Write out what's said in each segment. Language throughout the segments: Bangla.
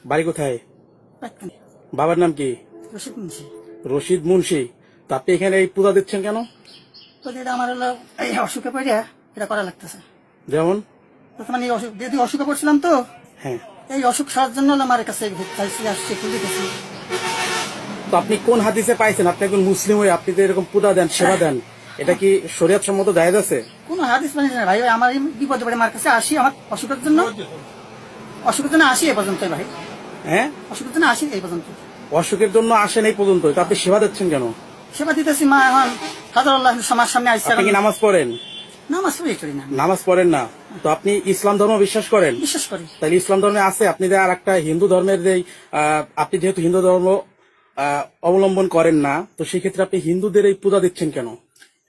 বাড়ি কোথায়? পাটকানি। বাবার নাম কি? রশিদ মুন্সি। রশিদ মুন্সি। তা আপনি এখানে এই পূজা দিচ্ছেন কেন? তো এটা আমার হলো এই অসুখে পড়ে এটা করা লাগতেছে। যেমন বর্তমানে এই অসুখ যদি অসুখে পড়ছিলাম তো হ্যাঁ, এই অসুখ সারার জন্য হলো আমার কাছে চাইছি, আসছি, ফুল দিতেছি। তো আপনি কোন হাদিসে পাইছেন আপনি একজন মুসলিম হয়ে আপনি তো এরকম পূজা দেন, সেবা দেন, এটা কি শরীয়ত সম্মত জায়েজ আছে? কোনো হাদিস মানে না ভাই, আমার এই বিপদে পড়ে আমার কাছে আসি, আমার অসুখের জন্য আসি এই পর্যন্ত ভাই। হ্যাঁ, অসুখের জন্য আসি এই পর্যন্ত। অসুখের জন্য আসেন এই পর্যন্ত, তো আপনি সেবা দিচ্ছেন কেন? সেবা দিতেছি মা, এখন হাজার আল্লাহ সমাজ সামনে আসছে। আপনি কি নামাজ পড়েন? নামাজ পড়ি করি না, নামাজ পড়েন না, তো আপনি ইসলাম ধর্ম বিশ্বাস করেন? বিশ্বাস করি। তাহলে ইসলাম ধর্মে আছে, আপনি যে আর একটা হিন্দু ধর্মের যে আপনি যেহেতু হিন্দু ধর্ম অবলম্বন করেন না, তো সেক্ষেত্রে আপনি হিন্দুদের এই পূজা দিচ্ছেন কেন?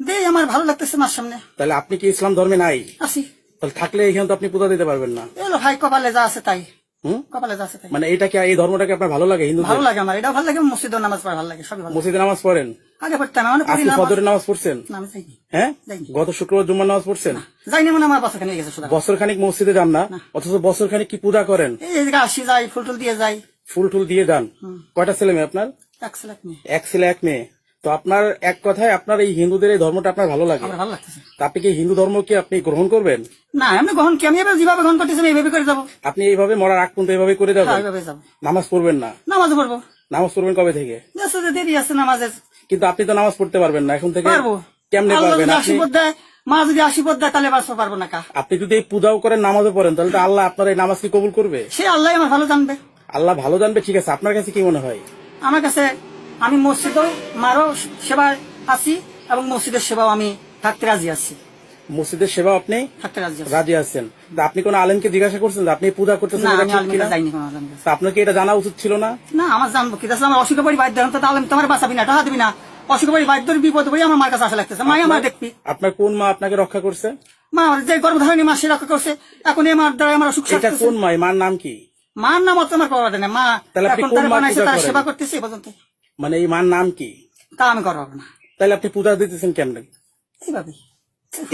দেই, আমার ভালো লাগতেছে মার সামনে। তাহলে আপনি কি ইসলাম ধর্মে নাই? আসি। তাহলে থাকলে এখানে তো আপনি পূজা দিতে পারবেন না। এলো ভাই, কপালে যা আছে তাই। হুম, কপালে যা আছে তাই। মানে এটা কি, এই ধর্মটাকে আপনার ভালো লাগে? হিন্দু ভালো লাগে আমার, এটা ভালো লাগে। মসজিদে নামাজ পড়া ভালো লাগে, সবই ভালো লাগে। মসজিদে নামাজ পড়েন? আগে পড়তাম, এখন পড়ি আজকে না। ফজরের নামাজ পড়ছেন? না, আমি যাইনি। হ্যাঁ, যাইনি। গত শুক্রবার জুম্মার নামাজ পড়ছেন? যাইনি মানে আমার বছর খানিক গেছে শুধু। বছর খানিক মসজিদে যান না, অথচ বছর খানিক কি পূজা করেন? এই জায়গায় আসি, যাই, ফুল টুল দিয়ে যাই। ফুল টুল দিয়ে যান। কয়টা ছেলে মেয়ে আপনার? এক ছেলে এক মেয়ে। এক ছেলে এক মেয়ে। তো আপনার এক কথায় আপনার এই হিন্দুদের এই ধর্মটা আপনার ভালো লাগে? আমার ভালো লাগতেছে। তা আপনি কি হিন্দু ধর্মকে আপনি গ্রহণ করবেন? না, আমি গ্রহণ কি, আমি এবার যেভাবে গ্রহণ করতেছি আমি এইভাবে করে যাবো। আপনি এইভাবে মরার আগ পর্যন্ত এইভাবে করে যাবেন? এইভাবে যাবো। নামাজ পড়বেন না? নামাজ পড়বো। নামাজ পড়বেন কবে থেকে? দেরি আছে নামাজের। কিন্তু আপনি তো নামাজ পড়তে পারবেন না এখন থেকে। পারবো। কেমনে আল্লাহ পারবেন? যদি আপনি আশীর্বাদ দেয়, মা যদি আশীর্বাদ দেয়, তাহলে বাঁচতে পারবো না কা। আপনি যদি এই পূজাও করেন নামাজও পড়েন, তাহলে তো আল্লাহ আপনার এই নামাজ কি কবুল করবে? সে আল্লাহ আমার ভালো জানবে। আল্লাহ ভালো জানবে, ঠিক আছে। আপনার কাছে কি মনে হয়? আমার কাছে আমি মসজিদেও মারও সেবায় আছি এবং মসজিদের সেবাও আমি থাকতে রাজি আছি। মসজিদের সেবা আপনি থাকতে রাজি আছি। রাজি আছেন? তা আপনি কোন আলেমকে জিজ্ঞাসা করছেন যে আপনি পূজা করতেছেন না, এটা আমি ঠিক আলমের কিনা? কাছে যাইনি কোনো আলমের কাছে। তা আপনার কি এটা জানা উচিত ছিল না? না, আমার জানবো কি, তাহলে আমার অসুখে পড়ি বাধ্য, তো আলম তোমার বাঁচাবি না, টাকা দিবি না, অসুখে পড়ি বাধ্য, বিপদ পড়ি আমার মার কাছে আসা লাগতেছে। মা আমার দেখবি। আপনার কোন মা আপনাকে রক্ষা করছে? মা আমার যে গর্ভধারণী মা, সে রক্ষা করছে। এখন এই মার দ্বারা আমার অসুখ এটা সারতেছে। কোন মা? এই মার নাম কি? মার নাম অত আমার পাওয়া যায় না। মা তাহলে আপনি এখন কোন তারা মার বানাইছে, পূজা তারা করেন? সেবা করতেছে এ পর্যন্ত। মানে এই মার নাম কি? তা আমি করবো না। তাহলে আপনি পূজা দিতেছেন কেন? এইভাবে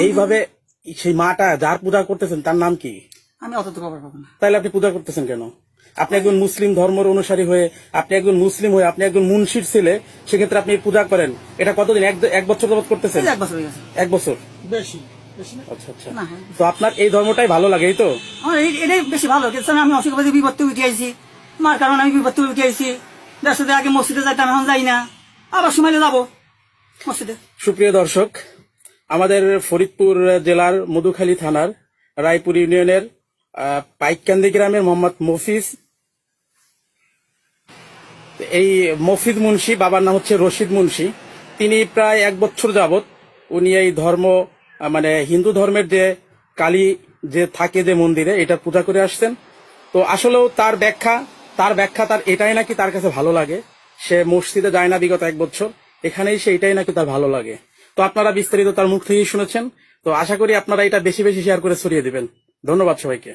এইভাবে সেই মাটা যার পূজা করতেছেন তার নাম কি? আমি অত তো খবর পাবো না। তাহলে আপনি পূজা করতেছেন কেন? আপনি একজন মুসলিম ধর্মের অনুসারী হয়ে, আপনি একজন মুসলিম হয়ে, আপনি একজন মুন্সির ছেলে, সেক্ষেত্রে আপনি পূজা করেন। এটা কতদিন? এক বছর যাবত করতেছেন? এক বছর হয়ে গেছে। এক বছর? বেশি। আচ্ছা আচ্ছা। না, তো আপনার এই ধর্মটাই ভালো লাগে, এই তো? আমার এটাই বেশি ভালো। কিন্তু আমি অসুখ বিপত্তি উঠে আইছি, মার কারণে আমি বিপত্তি উঠে আইছি। দেড়শো আগে মসজিদে যাইতাম, এখন যাই না। আবার সময় যাবো মসজিদে। সুপ্রিয় দর্শক, আমাদের ফরিদপুর জেলার মধুখালী থানার রায়পুর ইউনিয়নের পাইককান্দি গ্রামের মোহাম্মদ মফিজ, এই মফিজ মুন্সি, বাবার নাম হচ্ছে রশিদ মুন্সি। তিনি প্রায় এক বছর যাবত উনি এই ধর্ম মানে হিন্দু ধর্মের যে কালী যে থাকে যে মন্দিরে, এটা পূজা করে আসছেন। তো আসলেও তার ব্যাখ্যা তার এটাই নাকি তার কাছে ভালো লাগে। সে মসজিদে যায় না বিগত এক বছর, এখানেই সে এটাই নাকি তার ভালো লাগে। তো আপনারা বিস্তারিত তার মুখ থেকেই শুনেছেন। তো আশা করি আপনারা এটা বেশি বেশি শেয়ার করে ছড়িয়ে দিবেন। ধন্যবাদ সবাইকে।